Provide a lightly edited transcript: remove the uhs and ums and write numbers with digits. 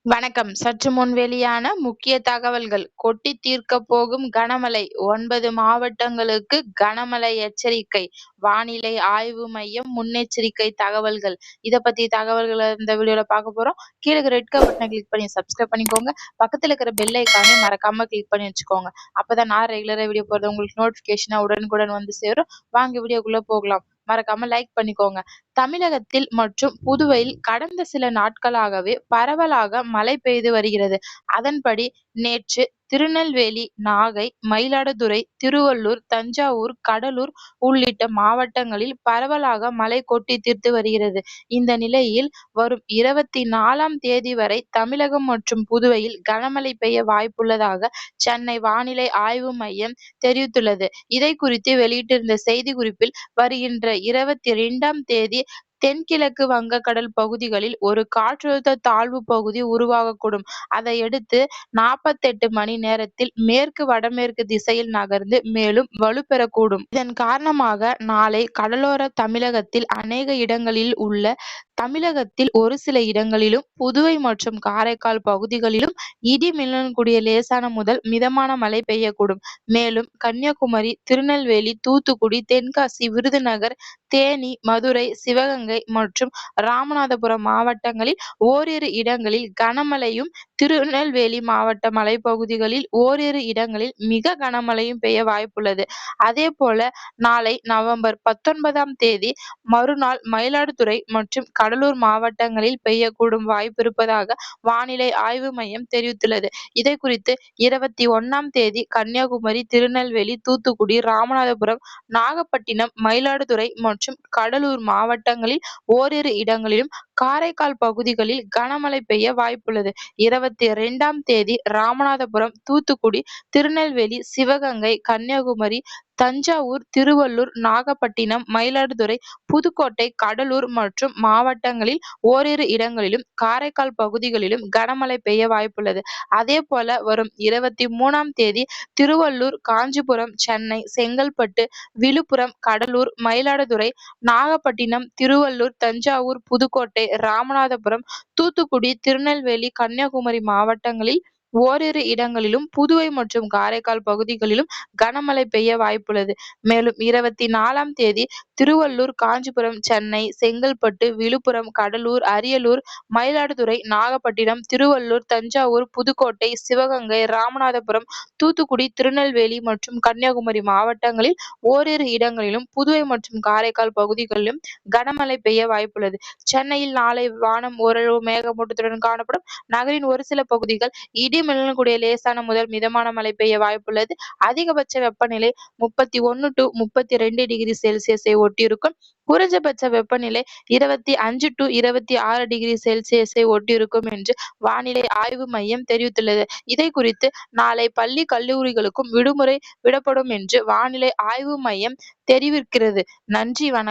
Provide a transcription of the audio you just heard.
வணக்கம். சற்று முன் வெளியான முக்கிய தகவல்கள். கொட்டி தீர்க்கப் போகும் கனமழை 9 மாவட்டங்களுக்கு கனமழை எச்சரிக்கை. வானிலை ஆய்வு மையம் முன்னெச்சரிக்கை தகவல்கள். இத பத்தி தகவல்கள இந்த வீடியோல பார்க்க போறோம். கீழ இருக்க ரெட் கலர் பட்டன கிளிக் பண்ணி சப்ஸ்கிரைப் பண்ணிக்கோங்க. பக்கத்துல இருக்கிற பெல் ஐகானையும் மறக்காம கிளிக் பண்ணி வச்சுக்கோங்க. அப்பதான் நான் ரெகுலரா வீடியோ போடுறது உங்களுக்கு நோட்டிஃபிகேஷனா உடனுக்குடன் வந்து சேரும். வாங்க வீடியோக்குள்ள போகலாம். மறக்காம லைக் பண்ணிக்கோங்க. தமிழகத்தில் மற்றும் புதுவையில் கடந்த சில நாட்களாகவே பரவலாக மழை பெய்து வருகிறது. அதன்படி நேற்று திருநெல்வேலி, நாகை, மயிலாடுதுறை, திருவள்ளூர், தஞ்சாவூர், கடலூர் உள்ளிட்ட மாவட்டங்களில் பரவலாக மழை கொட்டி தீர்த்து வருகிறது. இந்த நிலையில் வரும் 24ஆம் தேதி வரை தமிழகம் மற்றும் புதுவையில் கனமழை பெய்ய வாய்ப்புள்ளதாக சென்னை வானிலை ஆய்வு மையம் தெரிவித்துள்ளது. இதை குறித்து வெளியிட்டிருந்த செய்திக்குறிப்பில் வருகின்ற 22ஆம் தேதி தென்கிழக்கு வங்கக்கடல் பகுதிகளில் ஒரு காற்றழுத்த தாழ்வு பகுதி உருவாகக்கூடும். அதையடுத்து 48 மணி நேரத்தில் மேற்கு வடமேற்கு திசையில் நகர்ந்து மேலும் வலுப்பெறக்கூடும். இதன் காரணமாக நாளை கடலோர தமிழகத்தில் அநேக இடங்களில் உள்ள தமிழகத்தில் ஒரு சில இடங்களிலும், புதுவை மற்றும் காரைக்கால் பகுதிகளிலும் இடி மின்னலுடன் கூடிய லேசான முதல் மிதமான மழை பெய்யக்கூடும். மேலும் கன்னியாகுமரி, திருநெல்வேலி, தூத்துக்குடி, தென்காசி, விருதுநகர், தேனி, மதுரை, சிவகங்கை மற்றும் ராமநாதபுரம் மாவட்டங்களில் ஓரிரு இடங்களில் கனமழையும், திருநெல்வேலி மாவட்ட மலைப்பகுதிகளில் ஓரிரு இடங்களில் மிக கனமழையும் பெய்ய வாய்ப்புள்ளது. அதேபோல நாளை நவம்பர் 19ஆம் தேதி மறுநாள் மயிலாடுதுறை மற்றும் கடலூர் மாவட்டங்களில் பெய்யக்கூடும் வாய்ப்பிருப்பதாக வானிலை ஆய்வு மையம் தெரிவித்துள்ளது. இதை குறித்து 21ஆம் தேதி கன்னியாகுமரி, திருநெல்வேலி, தூத்துக்குடி, ராமநாதபுரம், நாகப்பட்டினம், மயிலாடுதுறை மற்றும் கடலூர் மாவட்டங்களில் ஓரிரு இடங்களிலும், காரைக்கால் பகுதிகளில் கனமழை பெய்ய வாய்ப்புள்ளது. 22ஆம் தேதி ராமநாதபுரம், தூத்துக்குடி, திருநெல்வேலி, சிவகங்கை, கன்னியாகுமரி, தஞ்சாவூர், திருவள்ளூர், நாகப்பட்டினம், மயிலாடுதுறை, புதுக்கோட்டை, கடலூர் மற்றும் மாவட்டங்களில் ஓரிரு இடங்களிலும், காரைக்கால் பகுதிகளிலும் கனமழை பெய்ய வாய்ப்புள்ளது. அதேபோல வரும் 23ஆம் தேதி திருவள்ளூர், காஞ்சிபுரம், சென்னை, செங்கல்பட்டு, விழுப்புரம், கடலூர், மயிலாடுதுறை, நாகப்பட்டினம், திருவள்ளூர், தஞ்சாவூர், புதுக்கோட்டை, ராமநாதபுரம், தூத்துக்குடி, திருநெல்வேலி, கன்னியாகுமரி மாவட்டங்களில் ஓரிரு இடங்களிலும், புதுவை மற்றும் காரைக்கால் பகுதிகளிலும் கனமழை பெய்ய வாய்ப்புள்ளது. மேலும் 24ஆம் தேதி திருவள்ளூர், காஞ்சிபுரம், சென்னை, செங்கல்பட்டு, விழுப்புரம், கடலூர், அரியலூர், மயிலாடுதுறை, நாகப்பட்டினம், திருவள்ளூர், தஞ்சாவூர், புதுக்கோட்டை, சிவகங்கை, ராமநாதபுரம், தூத்துக்குடி, திருநெல்வேலி மற்றும் கன்னியாகுமரி மாவட்டங்களில் ஓரிரு இடங்களிலும், புதுவை மற்றும் காரைக்கால் பகுதிகளிலும் கனமழை பெய்ய வாய்ப்புள்ளது. சென்னையில் நாளை வானம் ஓரளவு மேகமூட்டத்துடன் காணப்படும். நகரின் ஒரு சில பகுதிகள் இடி மின்னலுடன் கூடிய லேசான முதல் மிதமான மழை பெய்ய வாய்ப்புள்ளது. அதிகபட்ச வெப்பநிலை 31 to 32 டிகிரி செல்சியஸை ஒட்டியிருக்கும். குறைந்தபட்ச வெப்பநிலை 25 to 26 டிகிரி செல்சியஸை ஒட்டியிருக்கும் என்று வானிலை ஆய்வு மையம் தெரிவித்துள்ளது. இதை குறித்து நாளை பள்ளி, கல்லூரிகளுக்கும் விடுமுறை விடப்படும் என்று வானிலை ஆய்வு மையம் தெரிவிக்கிறது. நன்றி, வணக்கம்.